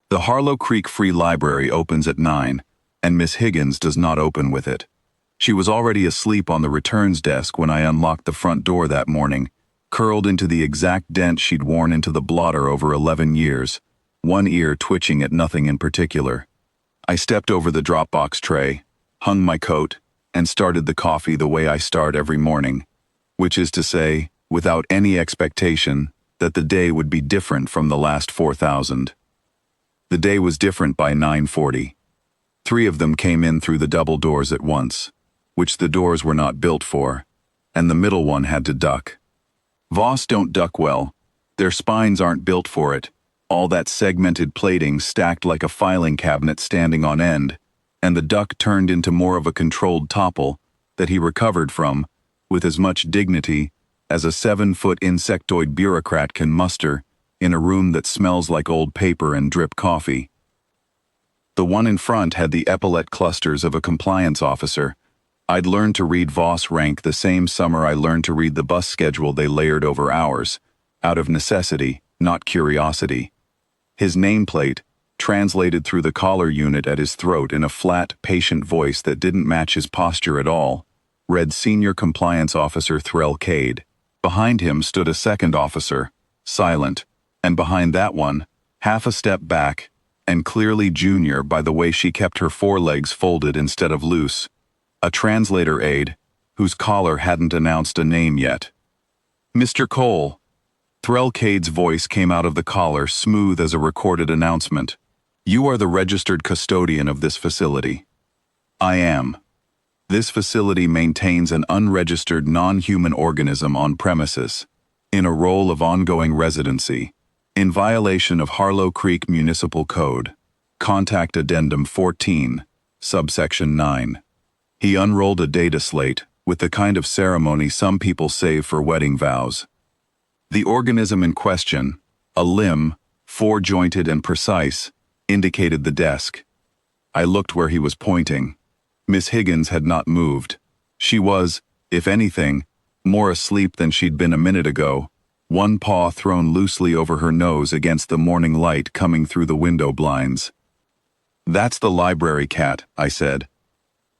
The Harlow Creek Free Library opens at 9, and Miss Higgins does not open with it. She was already asleep on the returns desk when I unlocked the front door that morning, curled into the exact dent she'd worn into the blotter over 11 years, one ear twitching at nothing in particular. I stepped over the Dropbox tray, hung my coat, and started the coffee the way I start every morning, which is to say, without any expectation that the day would be different from the last 4,000. The day was different by 9:40. 3 of them came in through the double doors at once, which the doors were not built for, and the middle one had to duck. Voss don't duck well. Their spines aren't built for it, all that segmented plating stacked like a filing cabinet standing on end, and the duck turned into more of a controlled topple that he recovered from with as much dignity as a 7-foot insectoid bureaucrat can muster in a room that smells like old paper and drip coffee. The one in front had the epaulette clusters of a compliance officer. I'd learned to read Voss rank the same summer I learned to read the bus schedule they layered over hours, out of necessity, not curiosity. His nameplate, translated through the collar unit at his throat in a flat, patient voice that didn't match his posture at all, read Senior Compliance Officer Threll Cade. Behind him stood a second officer, silent, and behind that one, half a step back, and clearly junior by the way she kept her forelegs folded instead of loose, a translator aide, whose collar hadn't announced a name yet. Mr. Cole. Threll Cade's voice came out of the collar smooth as a recorded announcement. You are the registered custodian of this facility. I am. This facility maintains an unregistered non-human organism on premises, in a role of ongoing residency, in violation of Harlow Creek Municipal Code, Contact Addendum 14, subsection 9. He unrolled a data slate with the kind of ceremony some people save for wedding vows. The organism in question, a limb, 4-jointed and precise, indicated the desk. I looked where he was pointing. Miss Higgins had not moved. She was, if anything, more asleep than she'd been a minute ago, one paw thrown loosely over her nose against the morning light coming through the window blinds. That's the library cat, I said.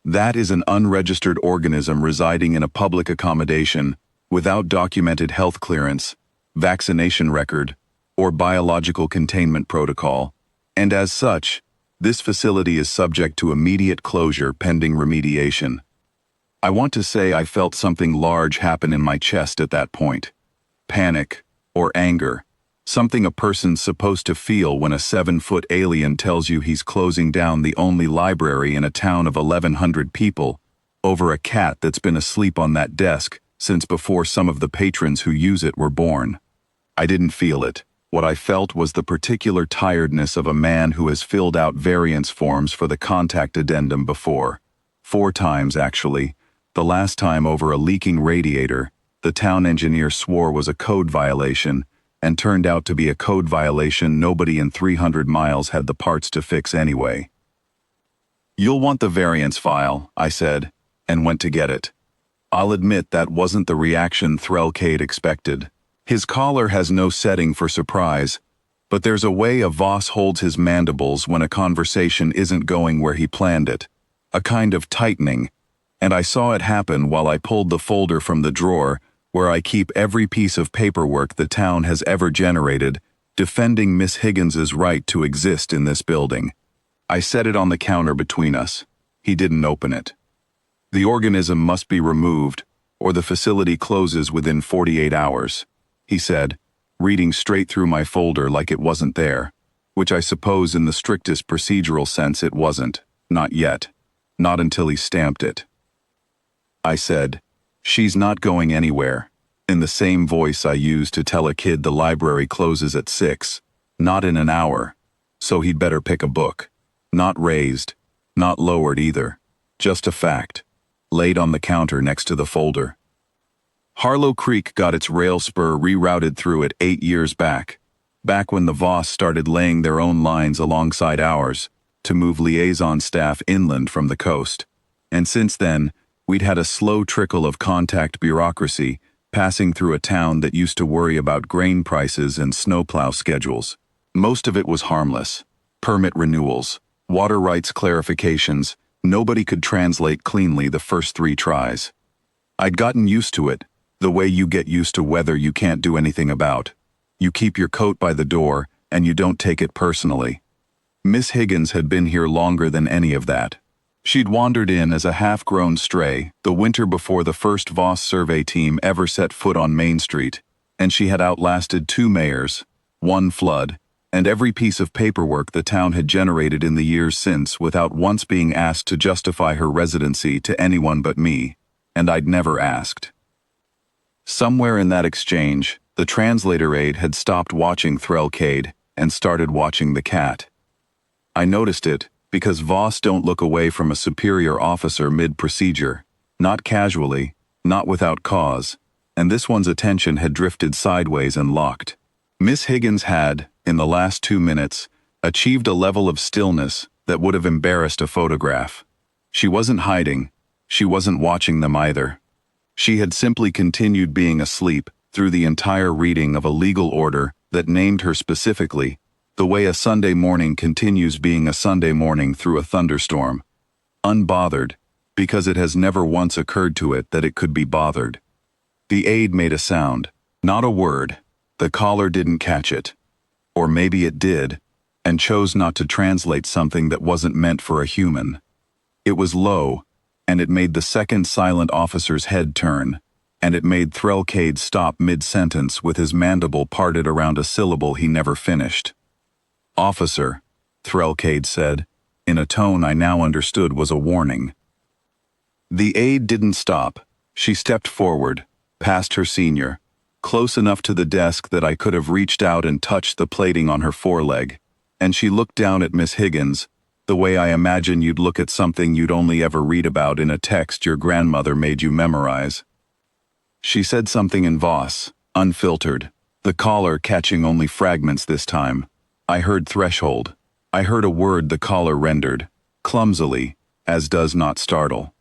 That is an unregistered organism residing in a public accommodation without documented health clearance, vaccination record, or biological containment protocol, and as such, this facility is subject to immediate closure pending remediation. I want to say I felt something large happen in my chest at that point. Panic, or anger, something a person's supposed to feel when a 7-foot alien tells you he's closing down the only library in a town of 1,100 people over a cat that's been asleep on that desk since before some of the patrons who use it were born. I didn't feel it. What I felt was the particular tiredness of a man who has filled out variance forms for the contact addendum before. 4 times, actually. The last time over a leaking radiator, the town engineer swore was a code violation, and turned out to be a code violation nobody in 300 miles had the parts to fix anyway. You'll want the variance file, I said, and went to get it. I'll admit that wasn't the reaction Threll Cade expected. His collar has no setting for surprise, but there's a way a Voss holds his mandibles when a conversation isn't going where he planned it, a kind of tightening, and I saw it happen while I pulled the folder from the drawer where I keep every piece of paperwork the town has ever generated, defending Miss Higgins's right to exist in this building. I set it on the counter between us. He didn't open it. The organism must be removed, or the facility closes within 48 hours, he said, reading straight through my folder like it wasn't there, which I suppose in the strictest procedural sense it wasn't, not yet, not until he stamped it. I said, "She's not going anywhere," in the same voice I used to tell a kid the library closes at 6, not in an hour, so he'd better pick a book. Not raised, not lowered either, just a fact, laid on the counter next to the folder. Harlow Creek got its rail spur rerouted through it 8 years back when the Voss started laying their own lines alongside ours to move liaison staff inland from the coast, and since then, we'd had a slow trickle of contact bureaucracy passing through a town that used to worry about grain prices and snowplow schedules. Most of it was harmless. permit renewals, water rights clarifications. Nobody could translate cleanly the first 3 tries. I'd gotten used to it, the way you get used to weather you can't do anything about. You keep your coat by the door, and you don't take it personally. Miss Higgins had been here longer than any of that. She'd wandered in as a half-grown stray the winter before the first Voss survey team ever set foot on Main Street, and she had outlasted 2 mayors, 1 flood, and every piece of paperwork the town had generated in the years since without once being asked to justify her residency to anyone but me, and I'd never asked. Somewhere in that exchange, the translator aide had stopped watching Threlkade and started watching the cat. I noticed it because Voss don't look away from a superior officer mid-procedure, not casually, not without cause, and this one's attention had drifted sideways and locked. Miss Higgins had, in the last 2 minutes, achieved a level of stillness that would have embarrassed a photograph. She wasn't hiding. She wasn't watching them either. She had simply continued being asleep through the entire reading of a legal order that named her specifically, the way a Sunday morning continues being a Sunday morning through a thunderstorm. Unbothered, because it has never once occurred to it that it could be bothered. The aide made a sound, not a word. The caller didn't catch it. Or maybe it did, and chose not to translate something that wasn't meant for a human. It was low, and it made the second silent officer's head turn, and it made Threlkade stop mid-sentence with his mandible parted around a syllable he never finished. "Officer," Threlkade said, in a tone I now understood was a warning. The aide didn't stop. She stepped forward, past her senior, close enough to the desk that I could have reached out and touched the plating on her foreleg, and she looked down at Miss Higgins, the way I imagine you'd look at something you'd only ever read about in a text your grandmother made you memorize. She said something in Voss, unfiltered, the caller catching only fragments this time. I heard threshold. I heard a word the caller rendered, clumsily, as does not startle.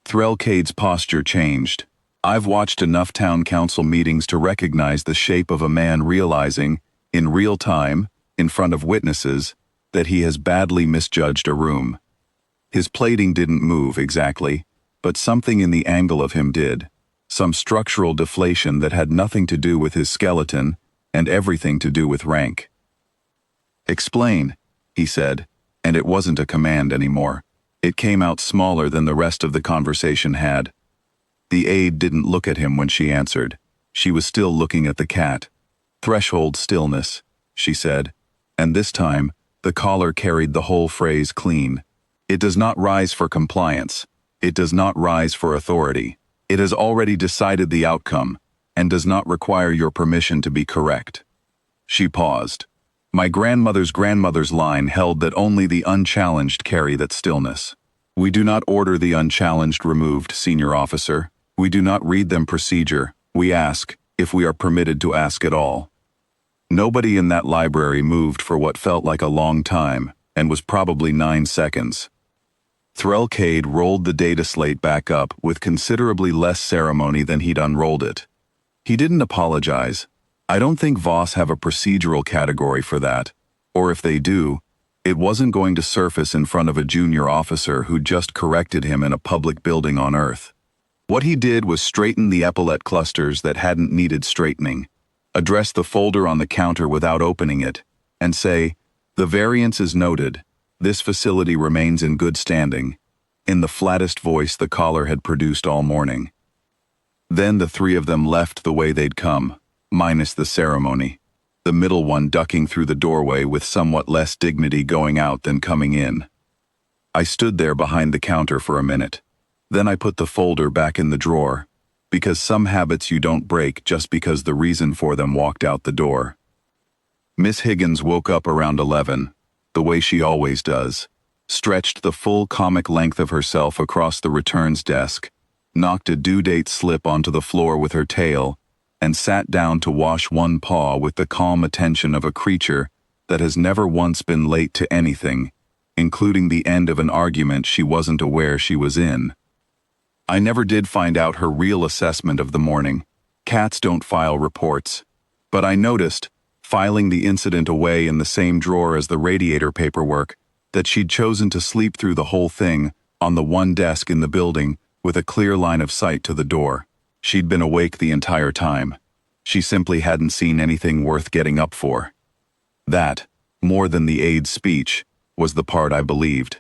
Threlkade's posture changed. I've watched enough town council meetings to recognize the shape of a man realizing, in real time, in front of witnesses, that he has badly misjudged a room. His plating didn't move exactly, but something in the angle of him did, some structural deflation that had nothing to do with his skeleton and everything to do with rank. "Explain," he said, and it wasn't a command anymore. It came out smaller than the rest of the conversation had. The aide didn't look at him when she answered. She was still looking at the cat. "Threshold stillness," she said, and this time, the caller carried the whole phrase clean. "It does not rise for compliance. It does not rise for authority. It has already decided the outcome, and does not require your permission to be correct." She paused. My grandmother's line held that only the unchallenged carry that stillness. "We do not order the unchallenged removed, senior officer. We do not read them procedure. We ask, if we are permitted to ask at all." Nobody in that library moved for what felt like a long time, and was probably 9 seconds. Threlkade rolled the data slate back up with considerably less ceremony than he'd unrolled it. He didn't apologize. I don't think Voss have a procedural category for that, or if they do, it wasn't going to surface in front of a junior officer who just corrected him in a public building on Earth. What he did was straighten the epaulette clusters that hadn't needed straightening, address the folder on the counter without opening it, and say, "The variance is noted. This facility remains in good standing," in the flattest voice the caller had produced all morning. Then the 3 of them left the way they'd come, minus the ceremony, the middle one ducking through the doorway with somewhat less dignity going out than coming in. I stood there behind the counter for a minute. Then I put the folder back in the drawer, because some habits you don't break just because the reason for them walked out the door. Miss Higgins woke up around 11, the way she always does, stretched the full comic length of herself across the returns desk, knocked a due date slip onto the floor with her tail, and sat down to wash one paw with the calm attention of a creature that has never once been late to anything, including the end of an argument she wasn't aware she was in. I never did find out her real assessment of the morning. Cats don't file reports. But I noticed, filing the incident away in the same drawer as the radiator paperwork, that she'd chosen to sleep through the whole thing on the one desk in the building with a clear line of sight to the door. She'd been awake the entire time. She simply hadn't seen anything worth getting up for. That, more than the aide's speech, was the part I believed.